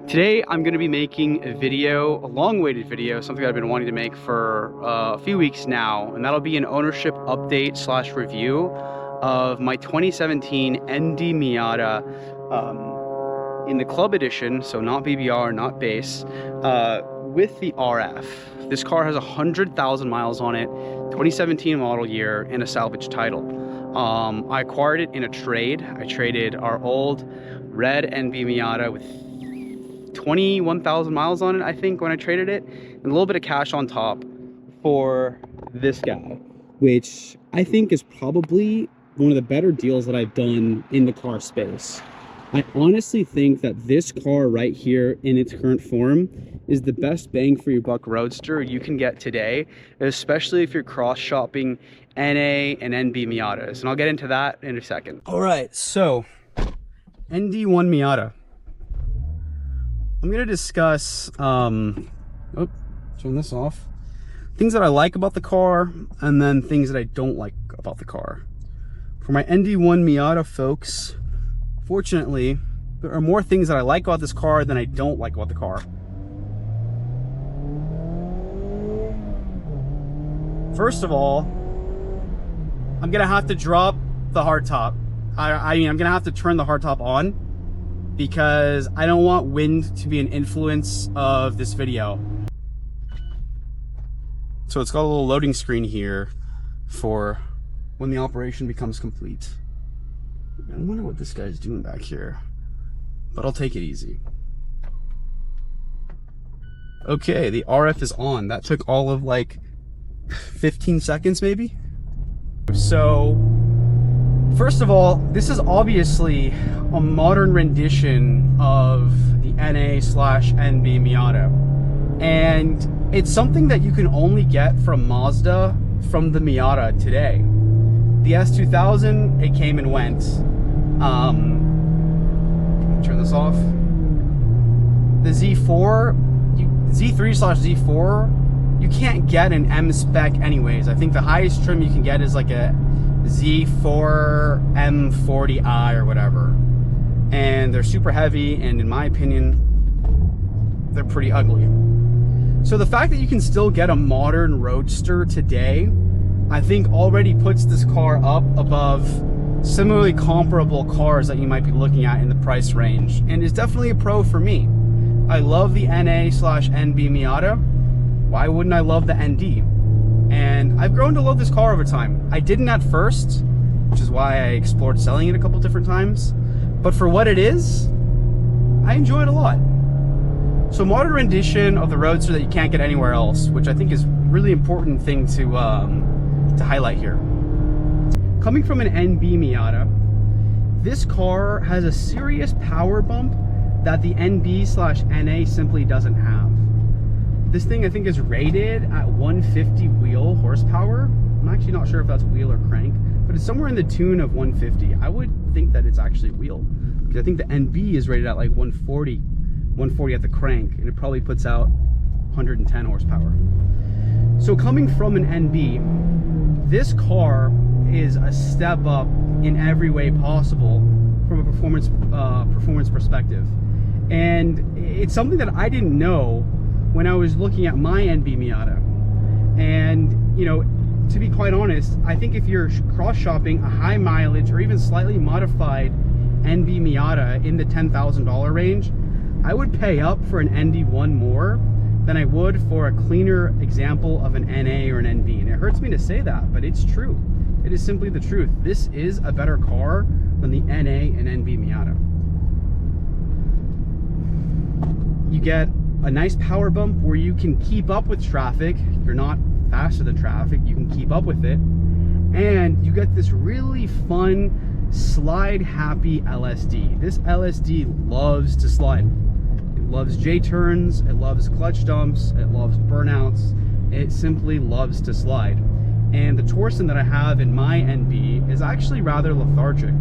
Today I'm going to be making a video, a long-awaited video, something I've been wanting to make for a few weeks now, and that'll be an ownership update slash review of my 2017 ND Miata in the Club Edition, so not BBR, not base, with the RF. This car has 100,000 miles on it, 2017 model year, and a salvage title. I acquired it in a trade. I traded our old red ND Miata with 21,000 miles on it, I think, when I traded it, and a little bit of cash on top for this guy, which I think is probably one of the better deals that I've done in the car space. I honestly think that this car right here in its current form is the best bang for your buck roadster you can get today, especially if you're cross shopping NA and NB Miatas, and I'll get into that in a second. All right, so ND1 Miata. I'm going to discuss, turn this off, things that I like about the car, and then things that I don't like about the car. For my ND1 Miata folks, fortunately, there are more things that I like about this car than I don't like about the car. First of all, I'm going to have to drop the hardtop. I mean, I'm going to have to turn the hardtop on, because I don't want wind to be an influence of this video. So it's got a little loading screen here for when the operation becomes complete. I wonder what this guy's doing back here, but I'll take it easy. Okay, the RF is on. That took all of like 15 seconds maybe. So first of all, this is obviously a modern rendition of the NA/NB Miata, and it's something that you can only get from Mazda from the Miata today. The S2000, it came and went. Turn this off. The Z3/Z4, you can't get an M spec anyways. I think the highest trim you can get is like a Z4 M40i or whatever, and they're super heavy, and in my opinion they're pretty ugly. So the fact that you can still get a modern roadster today, I think already puts this car up above similarly comparable cars that you might be looking at in the price range, and is definitely a pro for me. I love the NA/NB Miata. Why wouldn't I love the ND? And I've grown to love this car over time. I didn't at first, which is why I explored selling it a couple different times. But for what it is, I enjoy it a lot. So modern rendition of the roadster that you can't get anywhere else, which I think is a really important thing to highlight here. Coming from an NB Miata, this car has a serious power bump that the NB/NA simply doesn't have. This thing I think is rated at 150 wheel horsepower. I'm actually not sure if that's wheel or crank, but it's somewhere in the tune of 150. I would think that it's actually wheel, because I think the NB is rated at like 140 at the crank, and it probably puts out 110 horsepower. So coming from an NB, this car is a step up in every way possible from a performance perspective. And it's something that I didn't know when I was looking at my NB Miata. And, you know, to be quite honest, I think if you're cross-shopping a high mileage or even slightly modified NB Miata in the $10,000 range, I would pay up for an ND1 more than I would for a cleaner example of an NA or an NB. And it hurts me to say that, but it's true. It is simply the truth. This is a better car than the NA and NB Miata. You get a nice power bump where you can keep up with traffic. You're not faster than traffic, you can keep up with it. And you get this really fun, slide happy LSD. This LSD loves to slide. It loves J-turns, it loves clutch dumps, it loves burnouts. It simply loves to slide. And the torsion that I have in my NB is actually rather lethargic,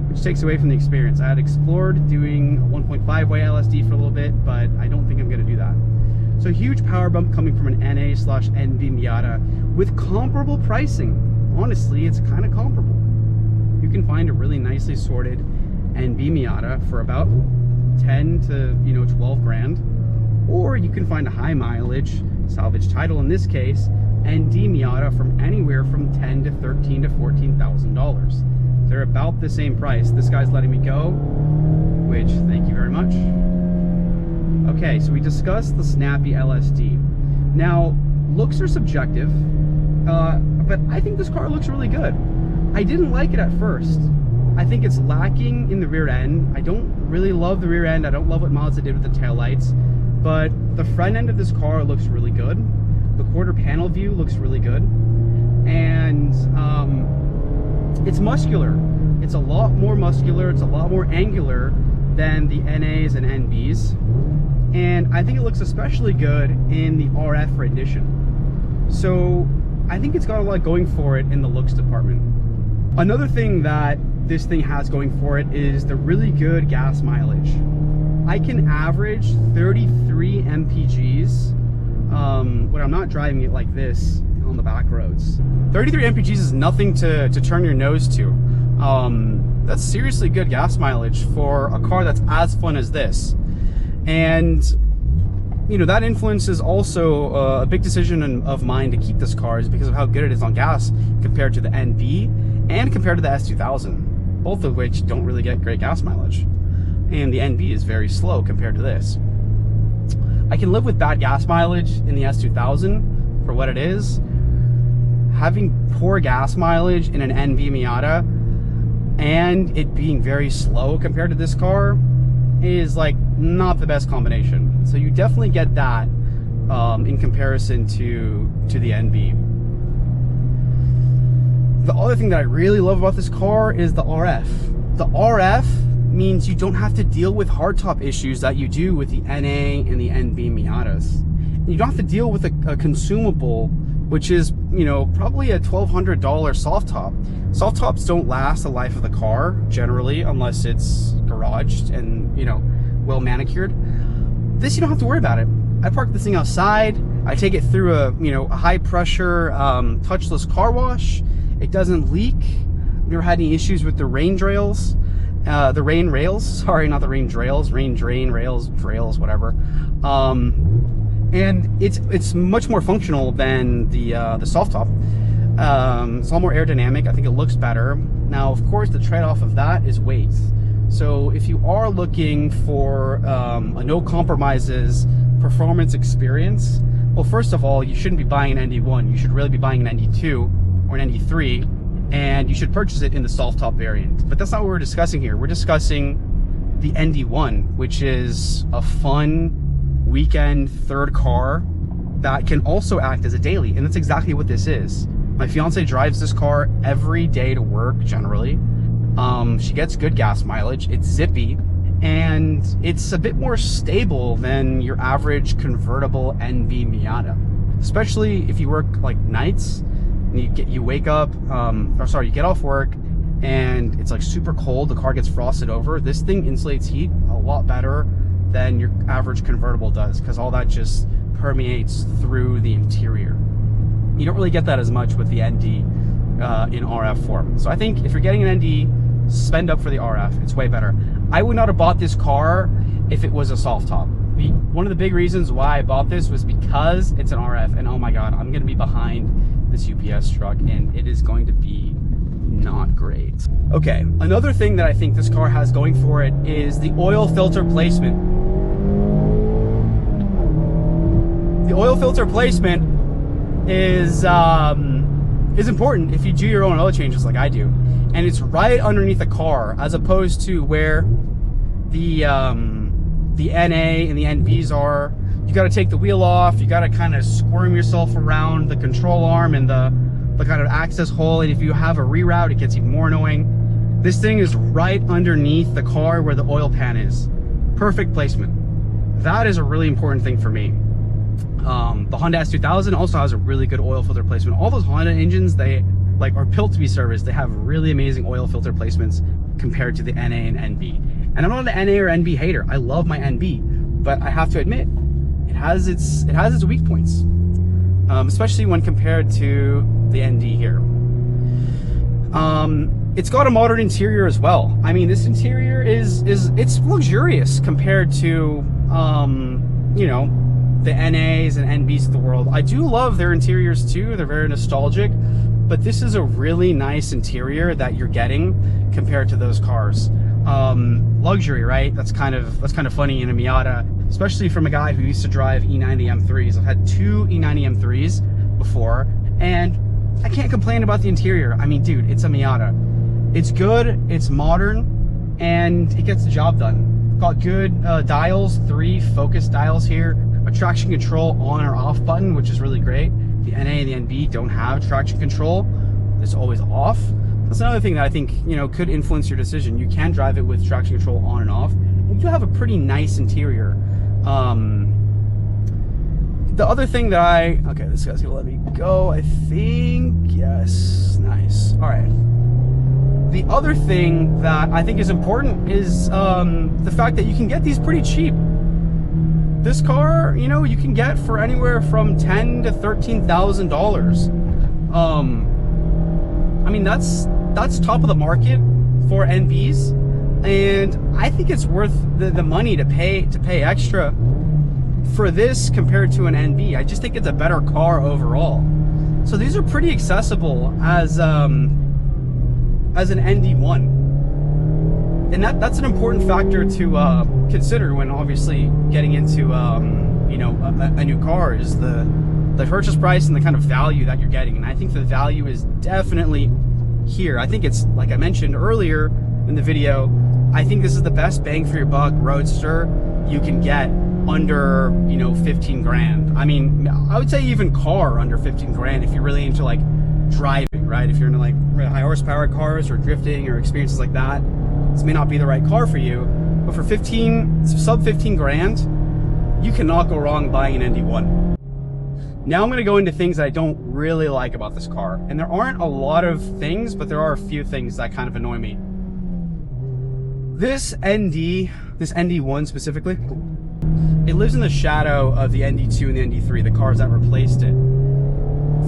which takes away from the experience. I had explored doing a 1.5-way LSD for a little bit, but I don't think I'm going to do that. So huge power bump coming from an NA/NB Miata with comparable pricing. Honestly, it's kind of comparable. You can find a really nicely sorted NB Miata for about 10 to 12 grand, or you can find a high mileage salvage title, in this case ND Miata, from anywhere from 10 to 13 to $14,000. They're about the same price. This guy's letting me go, which, thank you very much. Okay, so we discussed the Snappy LSD. Now, looks are subjective, but I think this car looks really good. I didn't like it at first. I think it's lacking in the rear end. I don't really love the rear end. I don't love what Mazda did with the taillights, but the front end of this car looks really good. The quarter panel view looks really good, and it's muscular. It's a lot more muscular. It's a lot more angular than the NAs and NBs, and I think it looks especially good in the RF rendition. So I think it's got a lot going for it in the looks department. Another thing that this thing has going for it is the really good gas mileage. I can average 33 mpgs when I'm not driving it like this on the back roads. 33 mpgs is nothing to turn your nose to. That's seriously good gas mileage for a car that's as fun as this. And that influences also a big decision of mine to keep this car, is because of how good it is on gas compared to the NB and compared to the S2000, both of which don't really get great gas mileage. And the NB is very slow compared to this. I can live with bad gas mileage in the S2000 for what it is. Having poor gas mileage in an NB Miata and it being very slow compared to this car is like not the best combination. So you definitely get that in comparison to the NB. The other thing that I really love about this car is the RF. The RF means you don't have to deal with hardtop issues that you do with the NA and the NB Miatas. You don't have to deal with a consumable, which is, probably a $1,200 soft top. Soft tops don't last the life of the car generally, unless it's garaged and, well manicured. This, you don't have to worry about it. I park this thing outside. I take it through a high pressure touchless car wash. It doesn't leak. I've never had any issues with the rain rails. The rain rails, sorry, not the rain drails, rain drain rails, trails, whatever. And it's much more functional than the soft top. It's a lot more aerodynamic. I think it looks better. Now, of course, the trade-off of that is weight. So if you are looking for a no compromises performance experience, well, first of all, you shouldn't be buying an ND1. You should really be buying an ND2 or an ND3, and you should purchase it in the soft top variant. But that's not what we're discussing here. We're discussing the ND1, which is a fun weekend third car that can also act as a daily, and that's exactly what this is. My fiance drives this car every day to work generally. She gets good gas mileage, it's zippy, and it's a bit more stable than your average convertible NB Miata, especially if you work like nights and you wake up, you get off work and it's like super cold, the car gets frosted over. This thing insulates heat a lot better than your average convertible does, because all that just permeates through the interior. You don't really get that as much with the ND in RF form. So I think if you're getting an ND, spend up for the RF. It's way better. I would not have bought this car if it was a soft top. One of the big reasons why I bought this was because it's an RF, and oh my god, I'm gonna be behind this UPS truck and it is going to be not great. Okay, another thing that I think this car has going for it is the oil filter placement. The oil filter placement is important if you do your own oil changes like I do, and it's right underneath the car, as opposed to where the NA and the NBs are. You got to take the wheel off, you got to kind of squirm yourself around the control arm and the kind of access hole, and if you have a reroute it gets even more annoying. This thing is right underneath the car where the oil pan is. Perfect placement. That is a really important thing for me. The Honda S2000 also has a really good oil filter placement. All those Honda engines, they are built to be serviced. They have really amazing oil filter placements compared to the NA and NB. And I'm not an NA or NB hater. I love my NB, but I have to admit, it has its weak points, especially when compared to the ND here. it's got a modern interior as well. I mean, this interior it's luxurious compared to, you know, the NAs and NBs of the world. I do love their interiors too. They're very nostalgic, but this is a really nice interior that you're getting compared to those cars. Luxury, right? That's kind of funny in a Miata, especially from a guy who used to drive E90 M3s. I've had 2 E90 M3s before, and I can't complain about the interior. I mean, dude, it's a Miata. It's good, it's modern, and it gets the job done. Got good dials, 3 focus dials here, a traction control on or off button, which is really great. The NA and the NB don't have traction control. It's always off. That's another thing that I think, you know, could influence your decision. You can drive it with traction control on and off. You do have a pretty nice interior. The other thing that okay, this guy's gonna let me go, I think. Yes, nice. All right. The other thing that I think is important is the fact that you can get these pretty cheap. This car, you know, you can get for anywhere from $10,000 to $13,000. I mean, that's top of the market for NBs, and I think it's worth the money to pay extra for this compared to an NB. I just think it's a better car overall. So these are pretty accessible as an ND1, and that's an important factor to consider when obviously getting into you know, a new car, is the purchase price and the kind of value that you're getting. And I think the value is definitely here. I think it's, like I mentioned earlier in the video, I think this is the best bang for your buck roadster you can get under, you know, 15 grand. I mean, I would say even car under 15 grand if you're really into like driving, right? If you're into like high horsepower cars or drifting or experiences like that, this may not be the right car for you. But for sub 15 grand, you cannot go wrong buying an ND1. Now I'm going to go into things that I don't really like about this car. And there aren't a lot of things, but there are a few things that kind of annoy me. This ND1 specifically, it lives in the shadow of the ND2 and the ND3, the cars that replaced it.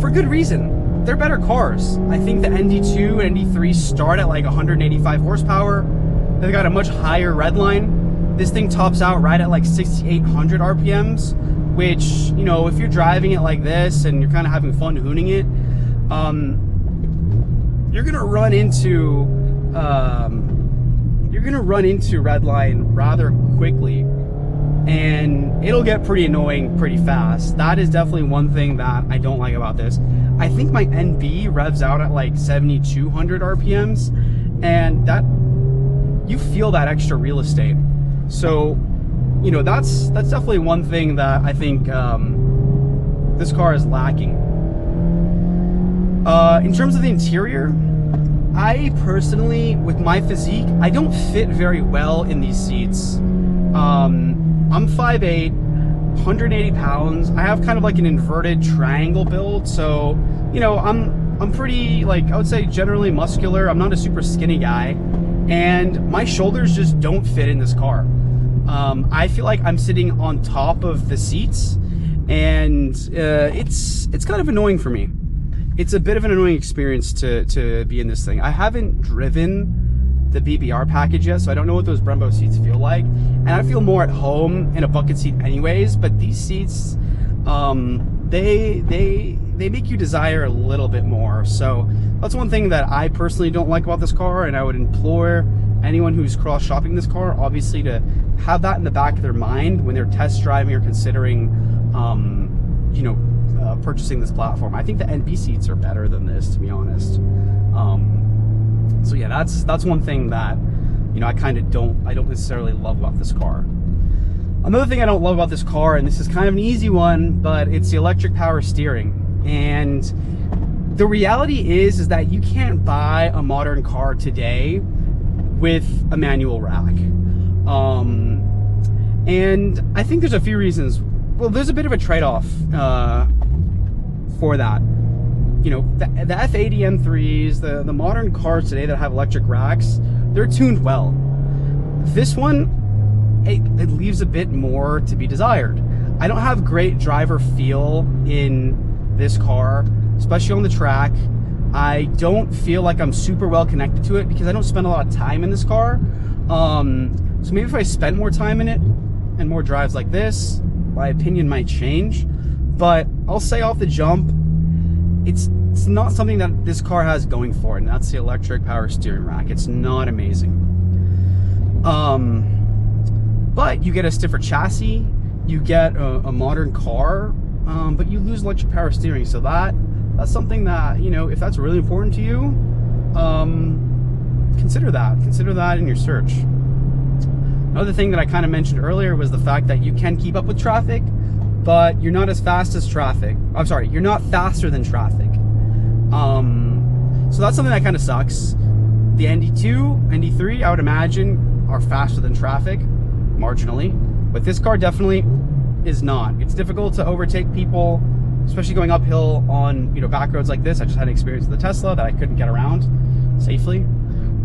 For good reason. They're better cars. I think the ND2 and ND3 start at like 185 horsepower. They've got a much higher redline. This thing tops out right at like 6,800 RPMs, which, you know, if you're driving it like this and you're kind of having fun hooning it, you're gonna run into redline rather quickly, and it'll get pretty annoying pretty fast. That is definitely one thing that I don't like about this. I think my NB revs out at like 7,200 RPMs, and that, you feel that extra real estate. So, you know, that's definitely one thing that I think this car is lacking. In terms of the interior, I personally, with my physique, I don't fit very well in these seats. I'm 5'8", 180 pounds. I have kind of like an inverted triangle build, so, you know, I'm pretty, like, I would say generally muscular. I'm not a super skinny guy, and my shoulders just don't fit in this car. I feel like I'm sitting on top of the seats, and it's kind of annoying for me. It's a bit of an annoying experience to be in this thing. I haven't driven the BBR package yet, so I don't know what those Brembo seats feel like, and I feel more at home in a bucket seat anyways, but these seats, they make you desire a little bit more. So that's one thing that I personally don't like about this car, and I would implore anyone who's cross-shopping this car, obviously, to have that in the back of their mind when they're test driving or considering, you know, purchasing this platform. I think the NB seats are better than this, to be honest. So yeah, that's one thing that, you know, I don't necessarily love about this car. Another thing I don't love about this car, and this is kind of an easy one, but it's the electric power steering. And the reality is that you can't buy a modern car today with a manual rack. And I think there's a few reasons. Well, there's a bit of a trade-off for that. You know, the F80 M3s, the modern cars today that have electric racks, they're tuned well. This one, it leaves a bit more to be desired. I don't have great driver feel in this car, especially on the track. I don't feel like I'm super well connected to it because I don't spend a lot of time in this car. So maybe if I spent more time in it and more drives like this, my opinion might change. But I'll say off the jump, it's not something that this car has going for it, and that's the electric power steering rack. It's not amazing. But you get a stiffer chassis, you get a modern car, but you lose electric power steering. So that's something that, you know, if that's really important to you, consider that in your search. Another thing that I kind of mentioned earlier was the fact that you can keep up with traffic, but you're not as fast as traffic. I'm sorry, you're not faster than traffic. So that's something that kind of sucks. The ND2, ND3, I would imagine, are faster than traffic, marginally. But this car definitely is not. It's difficult to overtake people, especially going uphill on, you know, back roads like this. I just had an experience with the Tesla that I couldn't get around safely.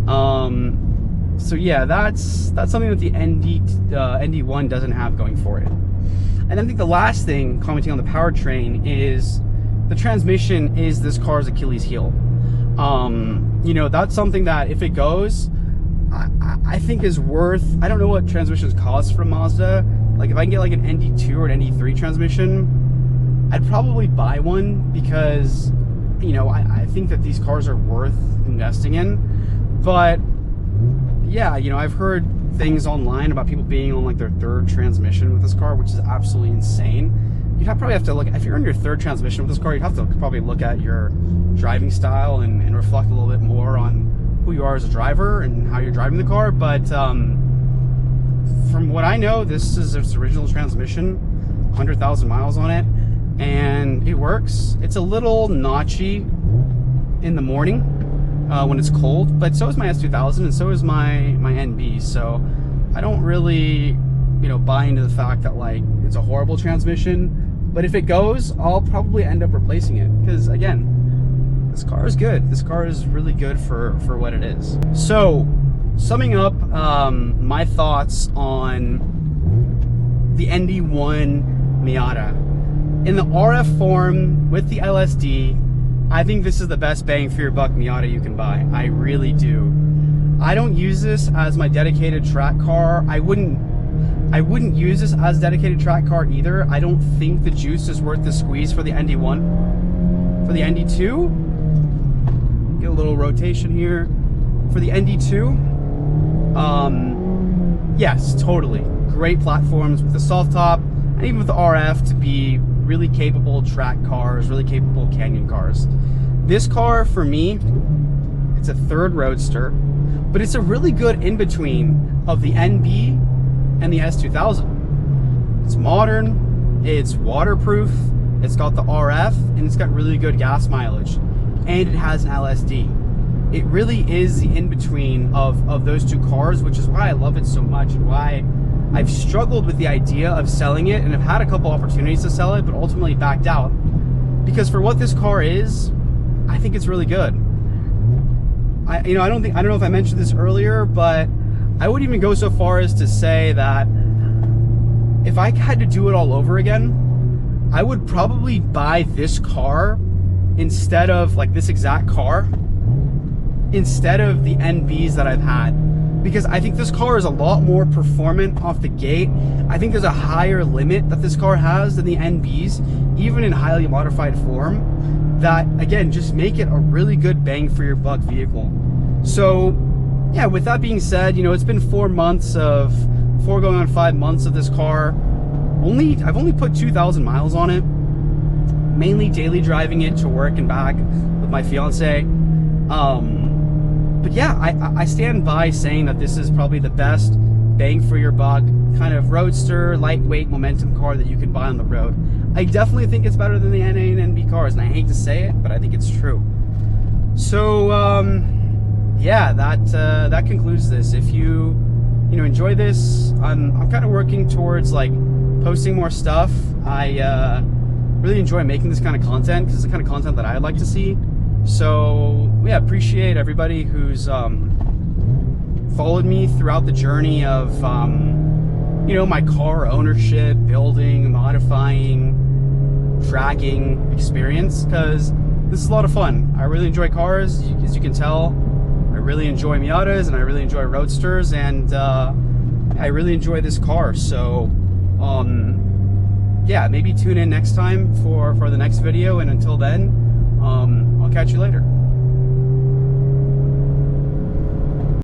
So yeah, that's something that the ND1 doesn't have going for it. And I think the last thing, commenting on the powertrain, is the transmission is this car's Achilles heel. You know, that's something that if it goes, I think is worth, I don't know what transmissions cost from Mazda. Like if I can get like an ND2 or an ND3 transmission, I'd probably buy one because, you know, I think that these cars are worth investing in. But yeah, you know, I've heard things online about people being on like their third transmission with this car, which is absolutely insane. You'd probably have to look, if you're on your third transmission with this car, you'd have to probably look at your driving style and reflect a little bit more on who you are as a driver and how you're driving the car. But from what I know, this is its original transmission, 100,000 miles on it, and it works. It's a little notchy in the morning when it's cold, but so is my S2000 and so is my NB. So I don't really, you know, buy into the fact that like it's a horrible transmission. But if it goes, I'll probably end up replacing it because, again, this car is good. This car is really good for what it is. So, summing up my thoughts on the ND1 Miata. In the RF form with the LSD, I think this is the best bang for your buck Miata you can buy. I really do. I don't use this as my dedicated track car. I wouldn't use this as a dedicated track car either. I don't think the juice is worth the squeeze for the ND1. For the ND2, get a little rotation here. For the ND2, yes, totally. Great platforms with the soft top and even with the RF to be really capable track cars, really capable canyon cars. This car, for me, it's a third roadster, but it's a really good in-between of the NB and the S2000. It's modern, it's waterproof, it's got the RF, and it's got really good gas mileage, and it has an LSD. It really is the in-between of those two cars, which is why I love it so much and why I've struggled with the idea of selling it, and I've had a couple opportunities to sell it, but ultimately backed out. Because for what this car is, I think it's really good. I don't know if I mentioned this earlier, but I would even go so far as to say that if I had to do it all over again, I would probably buy this car instead of like this exact car, instead of the NBs that I've had. Because I think this car is a lot more performant off the gate. I think there's a higher limit that this car has than the NBs, even in highly modified form, that again, just make it a really good bang for your buck vehicle. So yeah, with that being said, you know, it's been 4 going on 5 months of this car. I've only put 2,000 miles on it, mainly daily driving it to work and back with my fiance. But yeah, I stand by saying that this is probably the best bang for your buck kind of roadster, lightweight momentum car that you could buy on the road. I definitely think it's better than the NA and NB cars, and I hate to say it, but I think it's true. So yeah, that concludes this. If you enjoy this, I'm kind of working towards like posting more stuff. I really enjoy making this kind of content because it's the kind of content that I'd like to see. So yeah, appreciate everybody who's followed me throughout the journey of my car ownership, building, modifying, tracking experience, because this is a lot of fun. I really enjoy cars, as you can tell. I really enjoy Miatas, and I really enjoy roadsters, and I really enjoy this car. So yeah, maybe tune in next time for the next video, and until then, I'll catch you later.